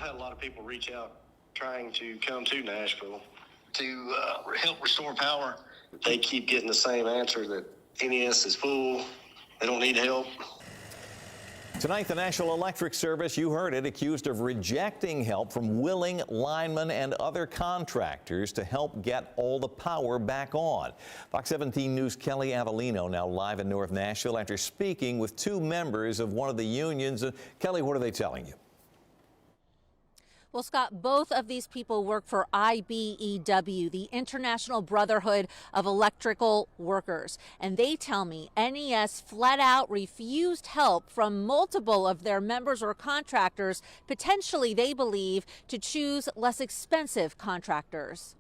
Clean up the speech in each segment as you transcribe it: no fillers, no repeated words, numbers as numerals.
had a lot of people reach out trying to come to Nashville to help restore power. They keep getting the same answer that NES is full, they don't need help. Tonight, the Nashville Electric Service, you heard it, accused of rejecting help from willing linemen and other contractors to help get all the power back on. Fox 17 News' Kelly Avellino now live in North Nashville after speaking with two members of one of the unions. Kelly, what are they telling you? Well, Scott, both of these people work for IBEW, the International Brotherhood of Electrical Workers. And they tell me NES flat out refused help from multiple of their members or contractors, potentially, they believe, to choose less expensive contractors.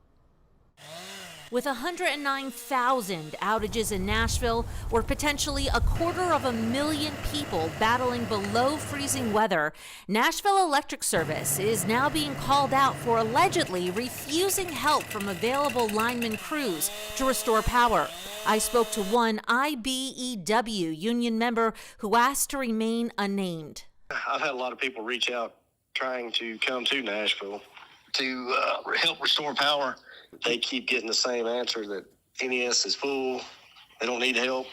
With 109,000 outages in Nashville, where potentially 250,000 people battling below freezing weather, Nashville Electric Service is now being called out for allegedly refusing help from available lineman crews to restore power. I spoke to one IBEW union member who asked to remain unnamed. I've had a lot of people reach out trying to come to Nashville to help restore power. They keep getting the same answer that NES is full, they don't need help.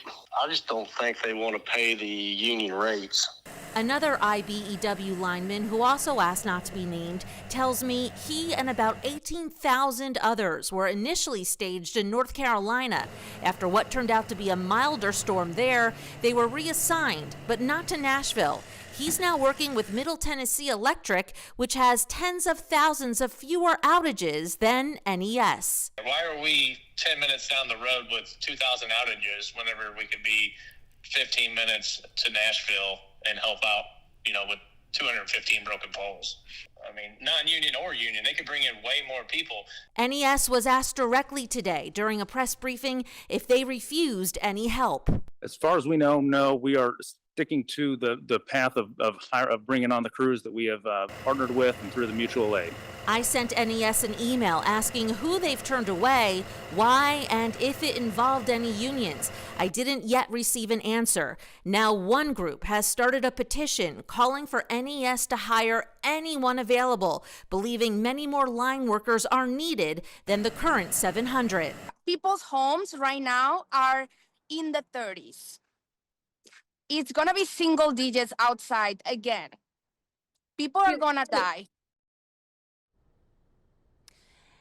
I just don't think they want to pay the union rates. Another IBEW lineman who also asked not to be named tells me he and about 18,000 others were initially staged in North Carolina. After what turned out to be a milder storm there, they were reassigned, but not to Nashville. He's now working with Middle Tennessee Electric, which has tens of thousands of fewer outages than NES. Why are we 10 minutes down the road with 2,000 outages whenever we could be 15 minutes to Nashville and help out, with 215 broken poles? I mean, non-union or union, they could bring in way more people. NES was asked directly today during a press briefing if they refused any help. As far as we know, no, we are sticking to the path of bringing on the crews that we have partnered with and through the mutual aid. I sent NES an email asking who they've turned away, why, and if it involved any unions. I didn't yet receive an answer. Now one group has started a petition calling for NES to hire anyone available, believing many more line workers are needed than the current 700. People's homes right now are in the 30s. It's going to be single digits outside again. People are going to die.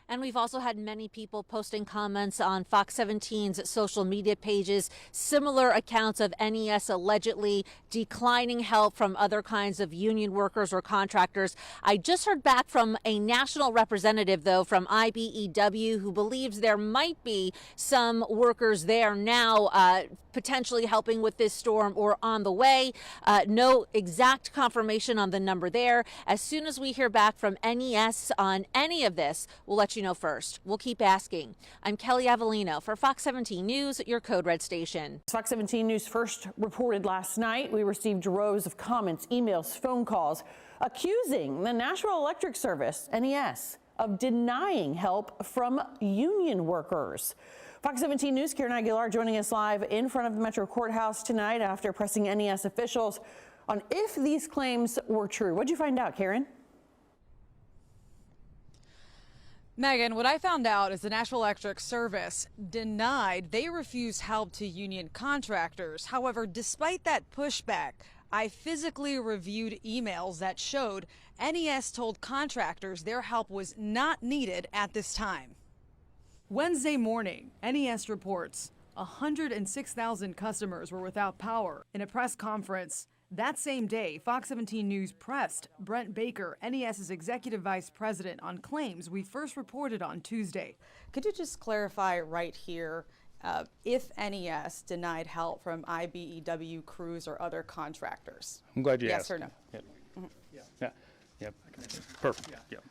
And we've also had many people posting comments on Fox 17's social media pages, similar accounts of NES allegedly declining help from other kinds of union workers or contractors. I just heard back from a national representative, though, from IBEW, who believes there might be some workers there now potentially helping with this storm or on the way. No exact confirmation on the number there. As soon as we hear back from NES on any of this, we'll let you know first. We'll keep asking. I'm Kelly Avellino for Fox 17 News, your Code Red station. Fox 17 News first reported last night. We received rows of comments, emails, phone calls accusing the Nashville Electric Service, NES, of denying help from union workers. Fox 17 News' Karen Aguilar joining us live in front of the Metro Courthouse tonight after pressing NES officials on if these claims were true. What'd you find out, Karen? Megan, what I found out is the Nashville Electric Service denied they refused help to union contractors. However, despite that pushback, I physically reviewed emails that showed NES told contractors their help was not needed at this time. Wednesday morning, NES reports 106,000 customers were without power. In a press conference that same day, Fox 17 News pressed Brent Baker, NES's executive vice president, on claims we first reported on Tuesday. Could you just clarify right here if NES denied help from IBEW crews or other contractors? I'm glad you Yes asked. or no? Yep. Yep. Perfect. Yep.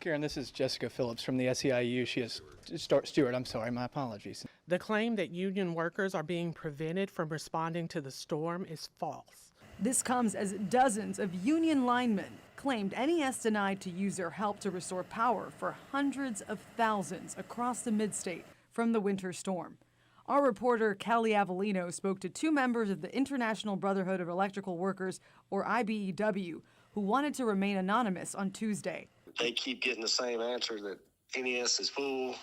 Karen, this is Jessica Phillips from the SEIU. She is Stewart. I'm sorry, my apologies. The claim that union workers are being prevented from responding to the storm is false. This comes as dozens of union linemen claimed NES denied to use their help to restore power for hundreds of thousands across the Midstate from the winter storm. Our reporter Kelly Avellino spoke to two members of the International Brotherhood of Electrical Workers, or IBEW, who who wanted to remain anonymous on Tuesday. They keep getting the same answer that NES is full.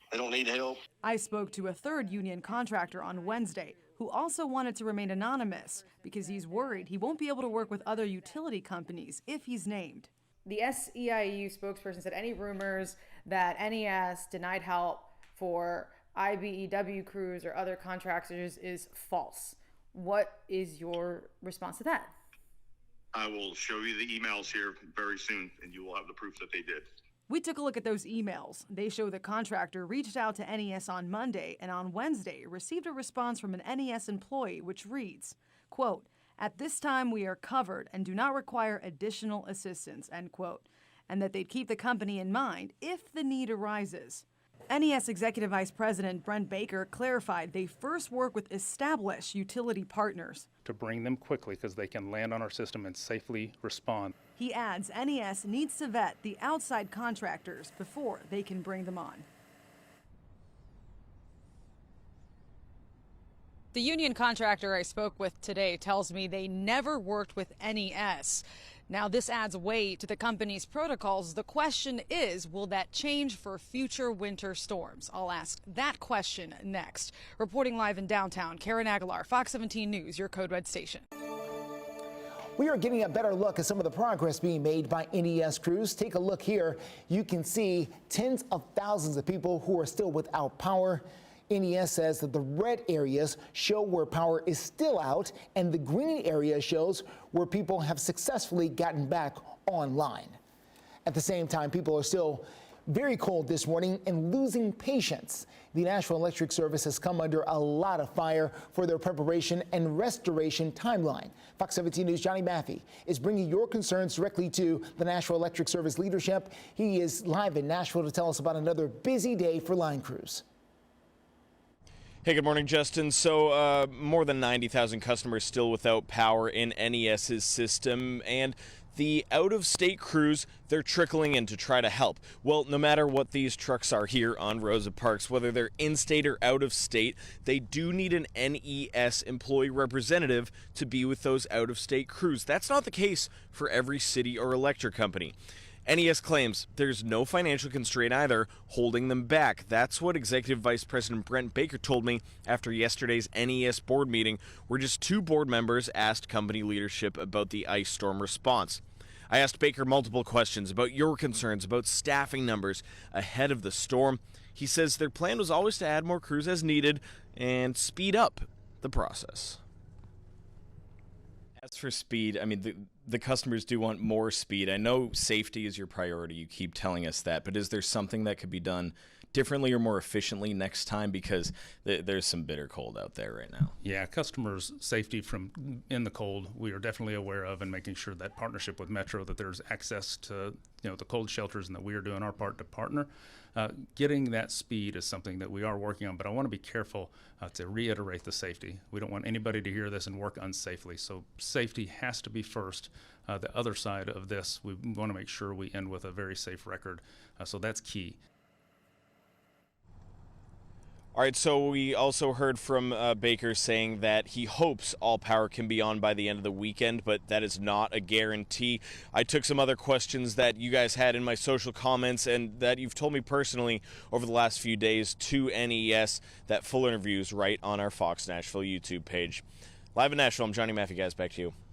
They don't need help. I spoke to a third union contractor on Wednesday who also wanted to remain anonymous because he's worried he won't be able to work with other utility companies if he's named. The SEIU spokesperson said any rumors that NES denied help for IBEW crews or other contractors is false. What is your response to that? I will show you the emails here very soon, and you will have the proof that they did. We took a look at those emails. They show the contractor reached out to NES on Monday and on Wednesday received a response from an NES employee which reads, quote, "At this time we are covered and do not require additional assistance," end quote, and that they'd keep the company in mind if the need arises. NES Executive Vice President Brent Baker clarified they first work with established utility partners to bring them quickly because they can land on our system and safely respond. He adds NES needs to vet the outside contractors before they can bring them on. The union contractor I spoke with today tells me they never worked with NES. Now, this adds weight to the company's protocols. The question is, will that change for future winter storms? I'll ask that question next. Reporting live in downtown, Karen Aguilar, Fox 17 News, your Code Red station. We are getting a better look at some of the progress being made by NES crews. Take a look here. You can see tens of thousands of people who are still without power. NES says that the red areas show where power is still out, and the green area shows where people have successfully gotten back online. At the same time, people are still very cold this morning and losing patience. The Nashville Electric Service has come under a lot of fire for their preparation and restoration timeline. Fox 17 News' Johnny Maffey is bringing your concerns directly to the Nashville Electric Service leadership. He is live in Nashville to tell us about another busy day for line crews. Hey, good morning, Justin. So more than 90,000 customers still without power in NES's system, and the out-of-state crews, they're trickling in to try to help. Well, no matter what these trucks are here on Rosa Parks, whether they're in-state or out-of-state, they do need an NES employee representative to be with those out-of-state crews. That's not the case for every city or electric company. NES claims there's no financial constraint either holding them back. That's what Executive Vice President Brent Baker told me after yesterday's NES board meeting, where just two board members asked company leadership about the ice storm response. I asked Baker multiple questions about your concerns about staffing numbers ahead of the storm. He says their plan was always to add more crews as needed and speed up the process. As for speed, I mean, the customers do want more speed. I know safety is your priority. You keep telling us that. But is there something that could be done differently or more efficiently next time? Because there's some bitter cold out there right now. Yeah, customers' safety from in the cold, we are definitely aware of, and making sure that partnership with Metro, that there's access to the cold shelters and that we are doing our part to partner. Getting that speed is something that we are working on, but I want to be careful to reiterate the safety. We don't want anybody to hear this and work unsafely, so safety has to be first. The other side of this, we want to make sure we end with a very safe record, so that's key. All right, so we also heard from Baker saying that he hopes all power can be on by the end of the weekend, but that is not a guarantee. I took some other questions that you guys had in my social comments and that you've told me personally over the last few days to NES. That full interview is right on our Fox Nashville YouTube page. Live in Nashville, I'm Johnny Maffey, guys. Back to you.